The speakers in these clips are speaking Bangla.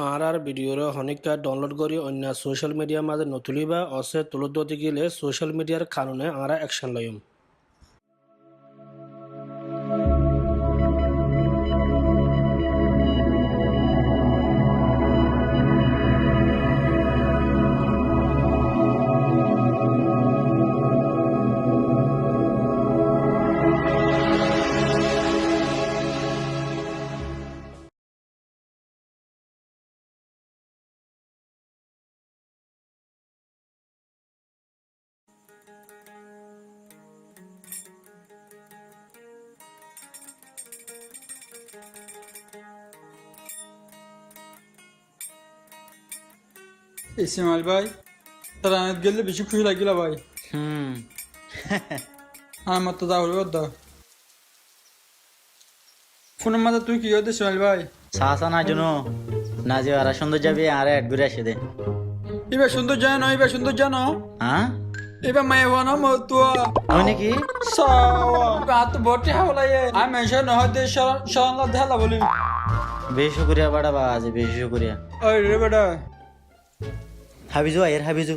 আর ভিডিওর হনিকা ডাউনলোড করি অন্য সোশ্যাল মিডিয়ার মাঝে নতুলিবা অসে তুলত দিতে গেলে সোশ্যাল মিডিয়ার কারণে আমরা অ্যাকশন লইম। ইসমাইল ভাই তারানাত গেলে বেশি খুশি লাগিলা ভাই। আমার তো যাওয়ার কথা ফোনের মাঝে তুই কি হতে ইসমাইল ভাই? সাহসা না জন্য না যে আর সুন্দর যাবি আর এক ঘুরে আসে দে। এবার সুন্দর জানো, এবার সুন্দর জানো, হ্যাঁ এবার মায়ে হওয়া মতুয়া আমি নাকি সাওয়া বাত বটে হাওলাই আমি মেশন হতে শরণলা ঢালা বলি। বেশ শুক্রিয়া বাড়া বাজ বেশ শুক্রিয়া। ওই রে বেটা হাবিজু আয়ের হাবিজু।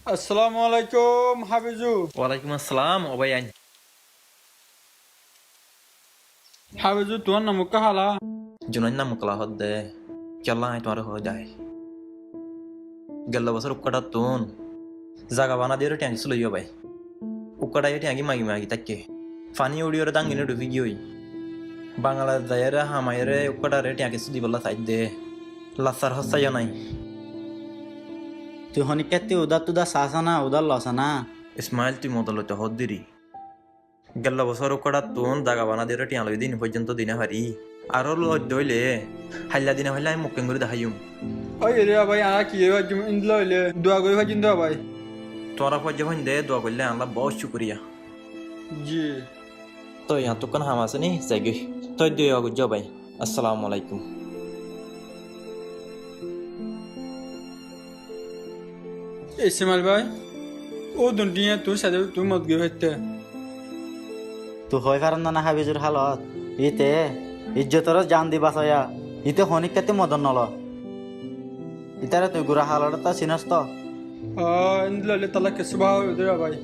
আসসালামু আলাইকুম হাবিজু। ওয়ালাইকুম আসসালাম ওবাই আইন হাবিজু তোমার নাম কাহালা? জুনাই নাম মুকলা হদ্দে কেলা আই তোমার হয়ে যায় গেল বছর উক্কাটা তুন জাগা বানা দিয়ে ট্যাঙ্কি চলে যাও ভাই উক্কাটা ট্যাঙ্কি মাগি মাগি তাকে ফানি উড়িয়ে দাঙ্গিনে ডুবি গিয়ে বাংলা দায়েরা হামাইরে উক্কাটারে ট্যাঙ্কি চুদি বলা চাই দে লাসার হসাইয়া নাই তুই হনিকাতে উদার তুদা সাহসা না উদার লসা না। ইসমাইল তুই মতলতে হদ্দিরি গেল বছর উক্কাটা তুন জাগা বানা দিয়ে টিয়া লই দিন পর্যন্ত দিনে হারি আরো লইলে হাইলা দিনে হইলে আমি মুখেন করে দেখাইম ওই রে ভাই আর কি এবার ইন্দলা হইলে দোয়া করে ভাই জিন্দা ভাই। তোরা পর্যন্ত হইন দে দোয়া করলে আল্লাহ বহুত শুক্রিয়া। জি তো यहाँ तो कन हम आसे नहीं जाएगी तो दियो आगु जाओ भाई अस्सलाम वालेकुम। ইসমাইল ভাই ও দুনিয়া তুই সাথে তুই মত গিয়ে হইতে তুই হয় কারণ না হাবিজুর হালত ইতে ইজ্জতর জান দি বাসায়া ইতে হনিকাতে মদন নল ইতারে তুই গুড়া হালত তা চিনস তো। ইন্দলা হইলে তালা কেসু ভাও ওদের ভাই।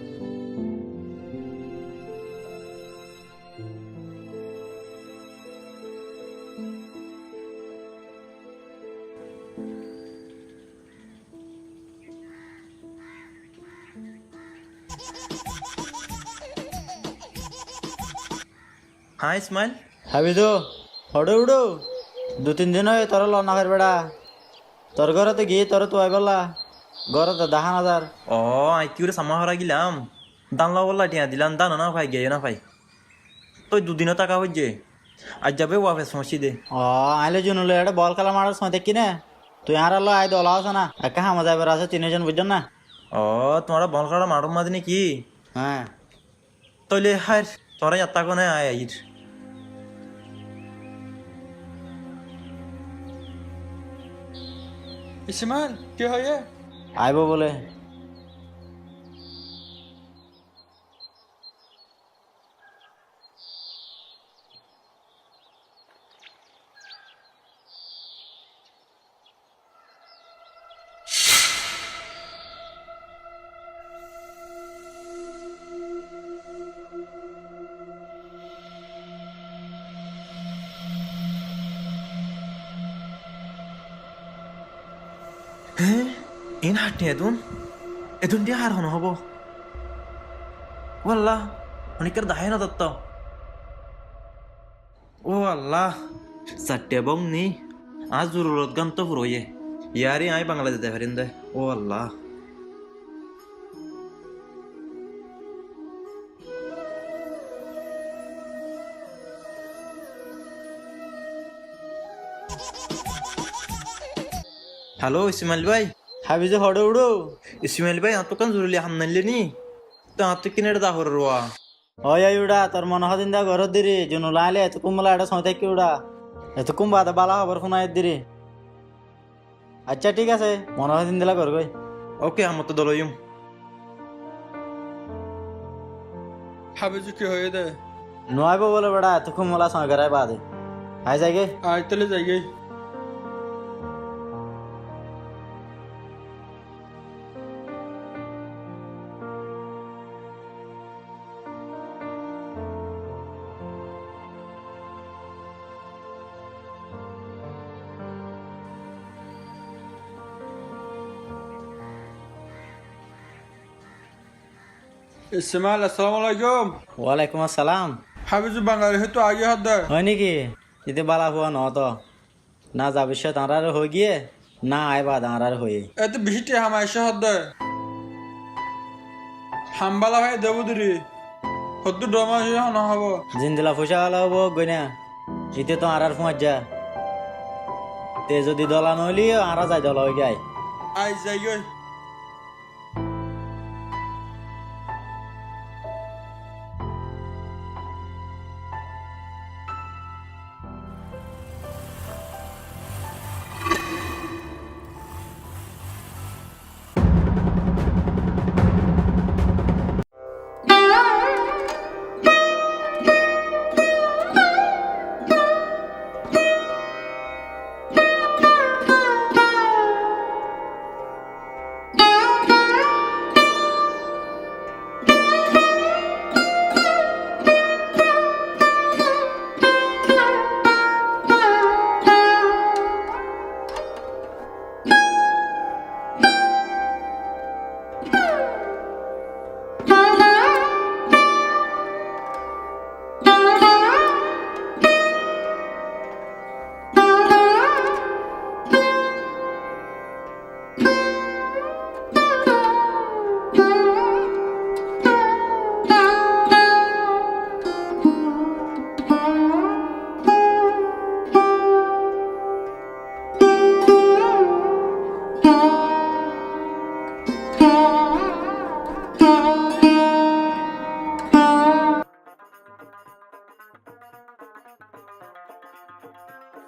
हाँ इस्माइल হাবিজু হড়ে উড়ো দু তিন দিন হয় তোর ল না বেড়া তোর ঘরে তো গিয়ে তোর তো আইবলা ঘরে তো 10,000 ओ आई क्यों रे समा हरा गिलाम दान ला वाला टिया दिलान दान ना भाई गए ना भाई तो दो दिनों तक आवे जे आज जाबे वापस मसी दे ও আইলে জুনুলে এটা বল খেলা মারার সময় দেখি না তুই আর আলো আই দলা আছে না একা হামা যাবে আছে তিনজন বুঝছেন না। ओ तुम्हारा बॉल खड़ा मारो मदनी की হ্যাঁ तो ले हर तोरा यात्रा को नहीं आया इर ইসমাইল কি হয়? আইব বলে इन हट्टे एदुन एदुन dia har hono hobo wallah onikar dahe na datta o allah satte bong ni आज जरूरत गम तो पुरो ये यार आई बांग्ला देते फरिंदे ओ अल्लाह हेलो इस्माइल भाई হাবিজু হড়ে উড়ো इस्माइल भाई आप तो कन जरूरी हम नल्ले नी तो आप तो किने दा हो रवा ওই আই উড়া তোর মনে হদিন দা ঘর দিরি জুনুল আইলে এত কুমলা এটা সময় থেকে উড়া এত কুম্বা দা বালা খবর শোনাই দিরি। আচ্ছা ঠিক আছে মনে হদিন দিলা ঘর গই। ओके हम तो दलोयम হাবিজু কি হয়ে দে নয় বলে বেড়া এত কুমলা সময় গড়াই বাদে আয় যাইগে আয় তাহলে যাই গে ইসমাইল আসসালামু আলাইকুম ওয়ালাইকুম আসসালাম। হাবিজু বাঙালি হয়তো আগে হাত দেয় হয় নাকি? ইতে বালা হওয়া নত না যাবি সে দাঁড়ার হয়ে গিয়ে না আইবা দাঁড়ার হয়ে এত বেশি হামাইশা হাত দেয় হামবালা ভাই দেবুদিরি হতো ডমা না হব জিন্দিলা ফুসা হলো হবো গইনা ইতে তো আরার ফুঁয়ার যা তে যদি দলা নইলি আরা যাই দলা হয়ে যায়। আই যাই গে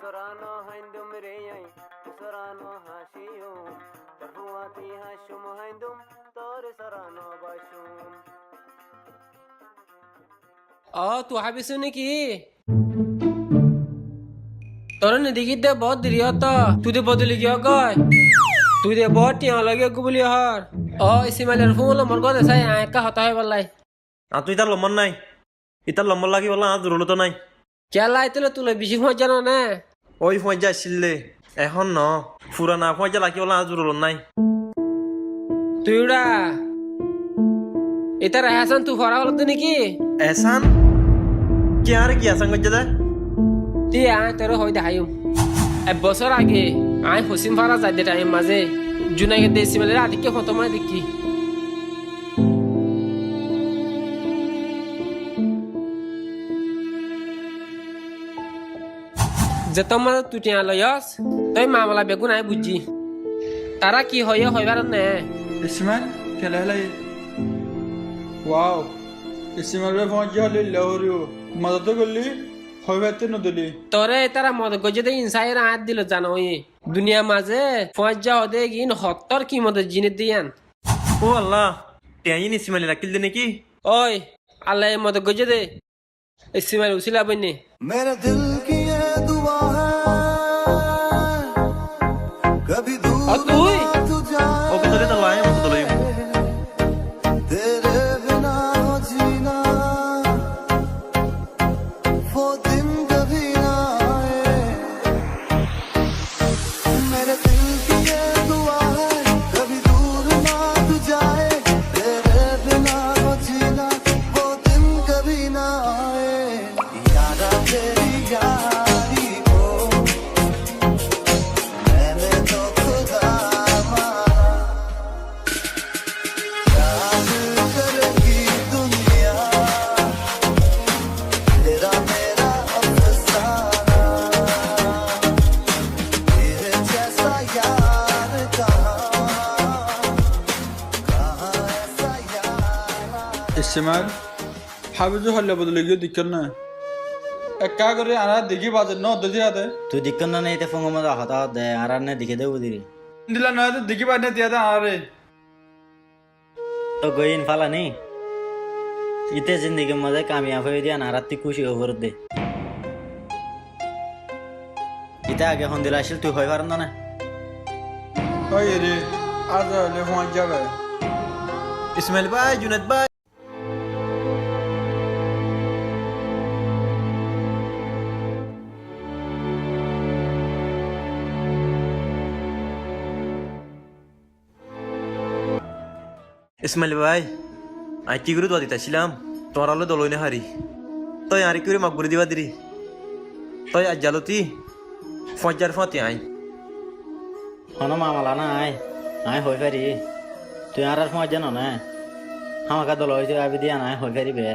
Sorano haindum reyai, sorano hashiyum, tarhuati hashum haindum, tore sorano bashum. तू हाबिस নাকি তোর নেদিকি দে বহুত দেরি হতো তুই দে বদলি গিয়া কয় তুই দে বহুত টিয়া লাগে গুবলি হর ইসমাইলের ফোন নম্বর কত চাই একা হতা হয় বললাই তুই ইতার লম্বর নাই ইতার লম্বর লাগি বললাম আর জরুরত নাই কেলা আইতলে তুলে বেশি সময় জানো না ওই ফোঁজ যা আসছিলে এখন ন ফুরানা ফোঁজ যা লাগি বললাম আর জরুরত নাই তুই উড়া এটার হাসান তুই ফরা হলো তো নাকি এহসান কি আর কি আসান গজ্জা দে তুই আয় তোর হই দেখাইম এক বছর আগে আয় হসিম ফারা যাই দে টাইম মাঝে জুনাইকে দে ইসমাইলের আদিকে ফতমা দেখি যে তোমার তুই টিয়া লয়স তাই মামলা বেগুন আয় বুঝছি তারা কি হয় হইবার না ইসমাইল খেলা হেলাই ওয়াও ইসমাইল ভাই ফোন হলে লাহরিও মদত করলি হইবাতে নদলি তোরে তারা মদ গজে দে ইনসাইর আয়াত দিল জানো দুনিয়া মাঝে ফজা হদে গিন হত্তর কি মদ জিনে দিয়ান ও আল্লাহ টেঁই নিসিমালি রাখিল দে নাকি ওই আল্লাহ মদ গজে দে ইসমাইল উসিলা বইনে मेरे दिल की ये दुआ है कभी दूर তুই ना तू जाए ওকে তোলে তো লাই মতো তোলে तेरे बिना हो जीना वो दिन कभी ना आए मेरे दिल की ये दुआ है कभी दूर ना तू जाए तेरे बिना हो जीना वो दिन कभी ना आए यारा तेरी यारी को मैंने तो खुदा माना याद करेगी दुनिया तेरा मेरा अफसाना तेरे जैसा यार कहाँ ऐसा यार ইসমাইল হাবিজু হলে বদলে গিয়ে দিক্কর না একা করে আনা দেখি বাজে ন দজি আদে তুই দিক্কন না নেই ফোন মতো হতা দে আর নে দিকে দেবো দিরি দিলা নয় তো দেখি বাজে দিয়া দে আরে তো গইন ফালা নি ইতে জিন্দগির মধ্যে কামিয়াব হয়ে দিয়া নারাত্তি খুশি ওপর দে ইতা আগে সন্ধিলা আসিল তুই হয়ে পারেন না ওই রে আজ হলে ফোন যাবে ইসমাইল ভাই জুনেদ ভাই ইসমাইল ভাই আই কি করে দোয়া দিতেছিলাম তোমার আলো দলই হারি তই আরি করে মাক করে দিবা দিরি তই আজ জালতি ফজার ফাতে আই হনো মামালা না আই হয়ে পারি তুই আর সময় জানো না আমাকে দল হয়েছে আবি দিয়া নাই হয়ে পারিবে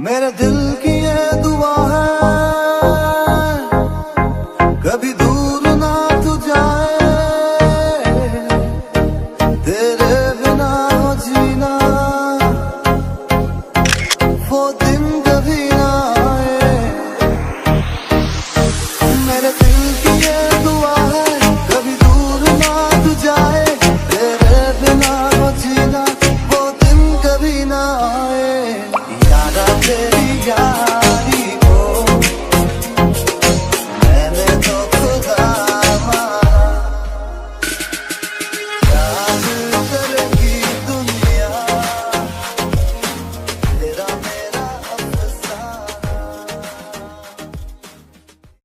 मेरे दिल की ये दुआ है